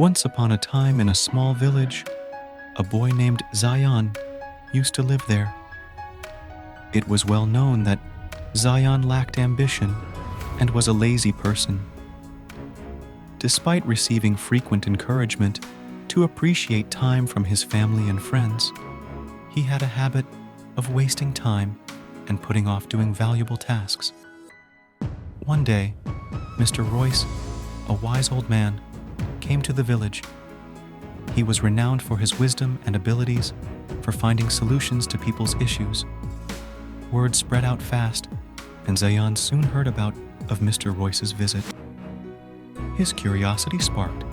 Once upon a time in a small village, a boy named Zion used to live there. It was well known that Zion lacked ambition and was a lazy person. Despite receiving frequent encouragement to appreciate time from his family and friends, he had a habit of wasting time and putting off doing valuable tasks. One day, Mr. Royce, a wise old man, came to the village. He was renowned for his wisdom and abilities for finding solutions to people's issues. Word spread out fast, and Zion soon heard of Mr. Royce's visit. His curiosity sparked,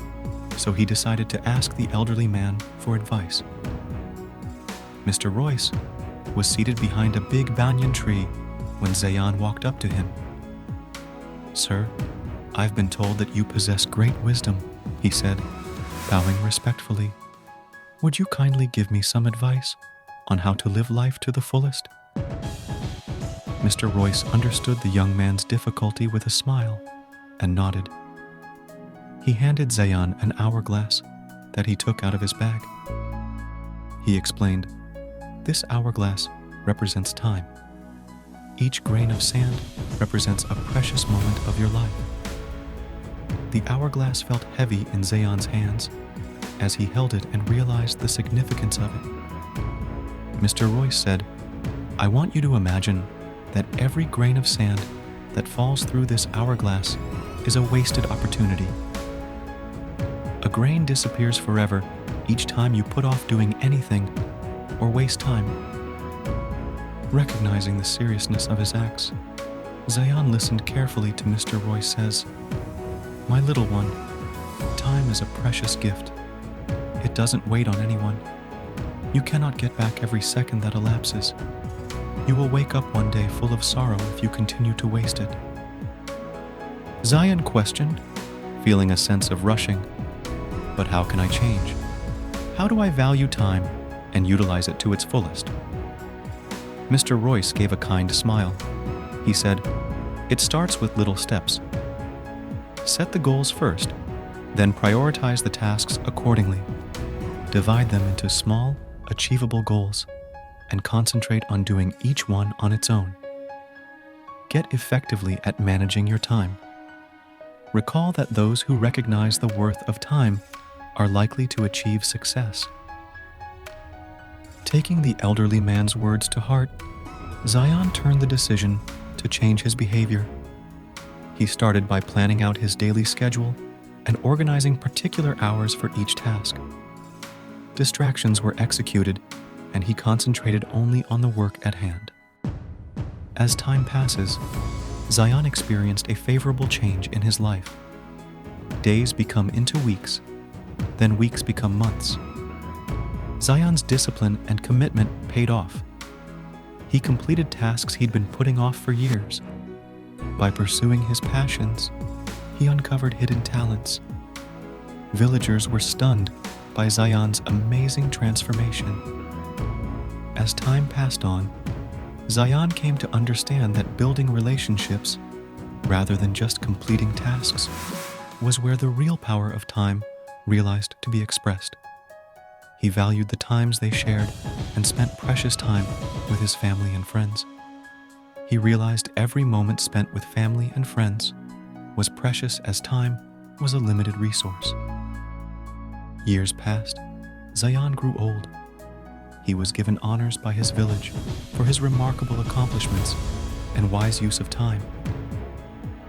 so he decided to ask the elderly man for advice. Mr. Royce was seated behind a big banyan tree when Zion walked up to him. "Sir, I've been told that you possess great wisdom," he said, bowing respectfully. "Would you kindly give me some advice on how to live life to the fullest?" Mr. Royce understood the young man's difficulty with a smile and nodded. He handed Zion an hourglass that he took out of his bag. He explained, "This hourglass represents time. Each grain of sand represents a precious moment of your life." The hourglass felt heavy in Zion's hands as he held it and realized the significance of it. Mr. Royce said, "I want you to imagine that every grain of sand that falls through this hourglass is a wasted opportunity. A grain disappears forever each time you put off doing anything or waste time." Recognizing the seriousness of his acts, Zion listened carefully to Mr. Royce says, "My little one, time is a precious gift. It doesn't wait on anyone. You cannot get back every second that elapses. You will wake up one day full of sorrow if you continue to waste it." Zion questioned, feeling a sense of rushing. "But how can I change? How do I value time and utilize it to its fullest?" Mr. Royce gave a kind smile. He said, "It starts with little steps. Set the goals first, then prioritize the tasks accordingly. Divide them into small, achievable goals, and concentrate on doing each one on its own. Get effectively at managing your time. Recall that those who recognize the worth of time are likely to achieve success." Taking the elderly man's words to heart, Zion turned the decision to change his behavior. He started by planning out his daily schedule and organizing particular hours for each task. Distractions were executed, and he concentrated only on the work at hand. As time passes, Zion experienced a favorable change in his life. Days become into weeks, then weeks become months. Zion's discipline and commitment paid off. He completed tasks he'd been putting off for years. By pursuing his passions, he uncovered hidden talents. Villagers were stunned by Zion's amazing transformation. As time passed on, Zion came to understand that building relationships, rather than just completing tasks, was where the real power of time realized to be expressed. He valued the times they shared and spent precious time with his family and friends. He realized every moment spent with family and friends was precious as time was a limited resource. Years passed. Zion grew old. He was given honors by his village for his remarkable accomplishments and wise use of time.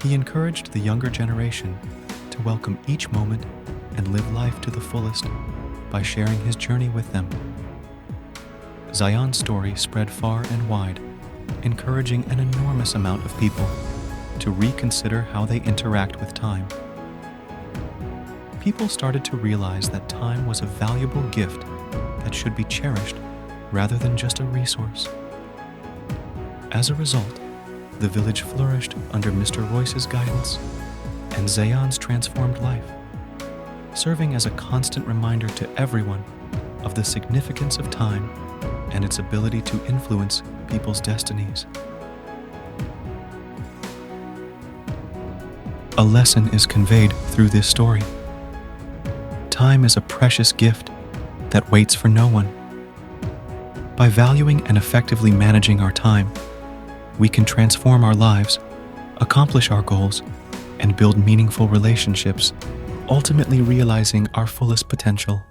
He encouraged the younger generation to welcome each moment and live life to the fullest by sharing his journey with them. Zion's story spread far and wide, encouraging an enormous amount of people to reconsider how they interact with time. People started to realize that time was a valuable gift that should be cherished rather than just a resource. As a result, the village flourished under Mr. Royce's guidance and Zion's transformed life, serving as a constant reminder to everyone of the significance of time and its ability to influence people's destinies. A lesson is conveyed through this story. time is a precious gift that waits for no one. By valuing and effectively managing our time, we can transform our lives, accomplish our goals, and build meaningful relationships, ultimately realizing our fullest potential.